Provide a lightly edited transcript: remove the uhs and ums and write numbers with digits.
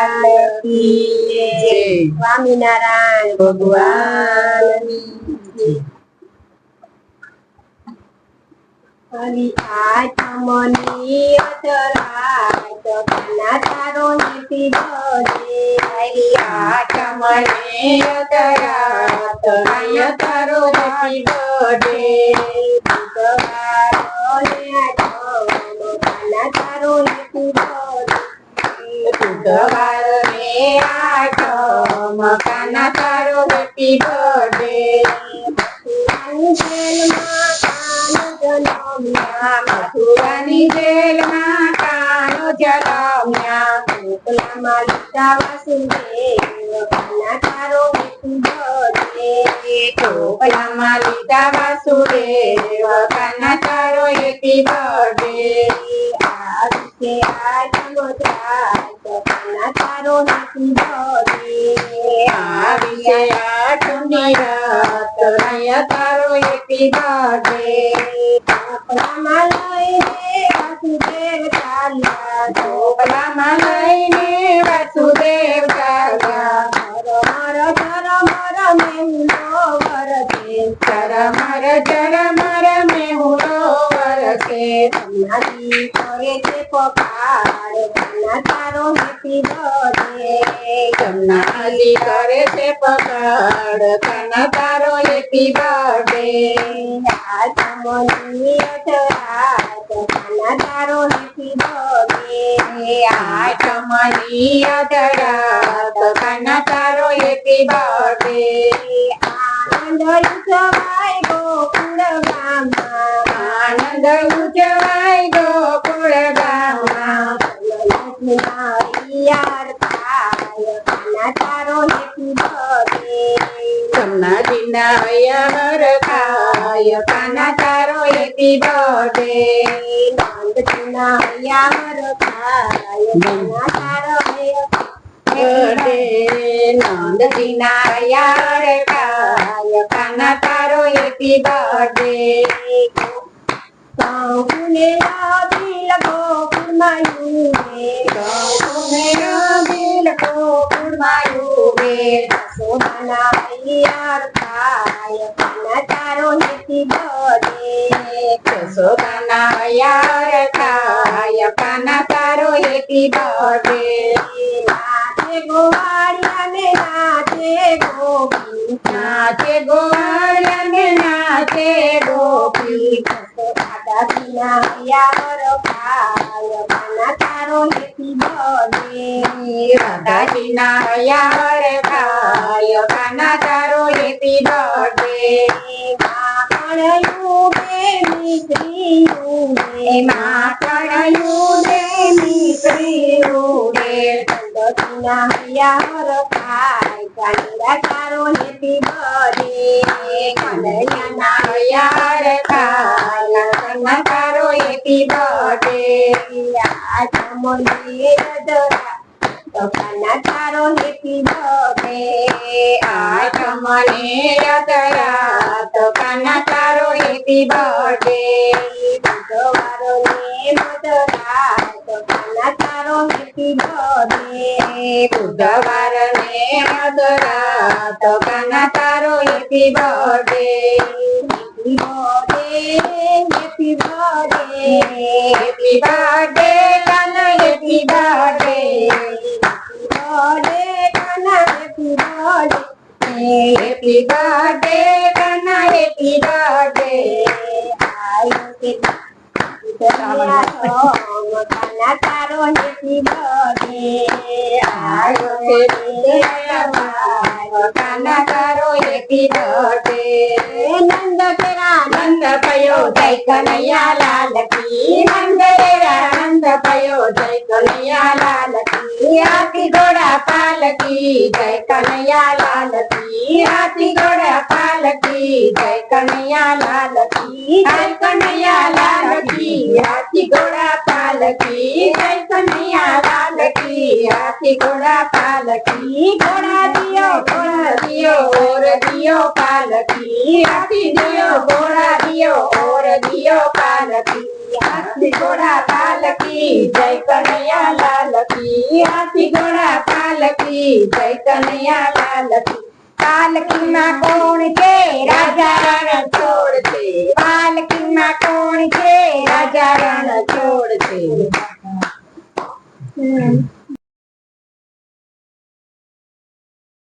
લાલ કી જય. સ્વામિનારાયણ ભગવાનની જય. હરી આઠમની અધરાત કાના તારો હેપી બર્થડે. હરી આઠમની અધરાત કાના તારો હેપી બર્થડે. બુધવાર ને આઠમ કાના તારો હેપી બર્થડે. મથુરાની જેલમાં કાનો જન્મ્યા. ગોકુળમાં લીધા વાસુદેવ કાના તારો હેપી બર્થડે. ગોકુળમાં લીધા વાસુદેવ કાના તારો હેપી બર્થડે. આ વિશે આ ચમત્કાર કાના તારો હેપી બર્થડે. આ વિશે આઠમની રાત કાના તારો હેપી બર્થડે. ઢોકળામાં લઈને વાસુદેવ ચાલ્યા. ઢોકળામાં લઈને વાસુદેવ ચાલ્યા. ઝરમર ઝરમર મેહુલો વરસે. ઝરમર ઝરમર મેહુલો વરસે. હમણાંથી કરે છે પખાડ કાના તારો હેપી બર્થડે. હમણાંથી કરે છે પખાડ કાના તારો હેપી બર્થડે. આઠમની અધરાત કાના તારો હેપી બર્થડે. આઠમની અધરાત કાના તારો હેપી બર્થડે. આનંદ ઉજવાય ગોકુળ ગામમાં. આનંદ ઉજવાય ગોકુળ ગામમાં. યાર થાય કાના તારો હેપી બર્થડે. સમનાજીના હૈયાર થાય કાના તારો હેપી બર્થડે. નંદજીના હૈયાર થાય કાના તારો બર્થડે. નંદજીના હૈયાર થાય કાના તારો હેપી બર્થડે. ગૌને બિલ ગોકુળમાં યુવે. ગૌને બિલ ગોકુળમાં યુવે. યશોદાના હૈયાર થાય કાના તારો હેપી બર્થડે. યશોદાના હૈયાર થાય કાના તારો હેપી બર્થડે. નાચે ગોવાળિયા ને નાચે ગોપી. નાચે ગોવાળિયા ને નાચે ગોપી. દાદાજીના હૈયાર થાય કાના તારો હેપી બર્થડે. દાદાજીના હૈયાર થાય કાના તારો હેપી બર્થડે. માખણ યુગે મિશ્રી યુગે. માખણ યુગે મિશ્રી યુગે. દાદાજીના હૈયાર થાય કાના તારો હેપી બર્થડે. કનૈયાના હૈયાર થાય કાના તારો હેપી બર્થડે. આઠમની અધરાત કાના તારો હેપી બર્થડે. આઠમની અધરાત કાના તારો હેપી બર્થડે. બુધવાર ને મધરાત કાના તારો હેપી બર્થડે. બુધવાર ને મધરાત કાના તારો happy birthday. Happy birthday. Happy birthday Kana happy birthday. Happy birthday Kana happy birthday. Kana તારો હેપી બર્થડે. કાના તારો હેપી બર્થડે. નંદ તેરા નંદ પયો જય કનૈયા લાલ કી. નંદ તેરા નંદ પયો જય કનૈયા લાલ કી. હાથી ઘોડા પાલકી જય કનૈયા લાલ કી. હાથી ઘોડા પાલકી જય કનૈયા લાલ કી. જય કનૈયા લાલ કી. હાથી ઘોડા પાલકી જય કનૈયા લાલ કી. હાથી ઘોડા પાલકી. ઘોડા દિયો ઓર દિયો પાલકી. હાથી દિયો ઘોડા દિયો ઓર દિયો પાલકી. હાથી ઘોડા પાલકી જય કનૈયા લાલ કી. હાથી ઘોડા લાલ કી જય કનૈયા લાલ કી પાલકીમાં કોણ છે રાજા રણછોડ છે પાલકીમાં કોણ છે રાજા રણછોડ છે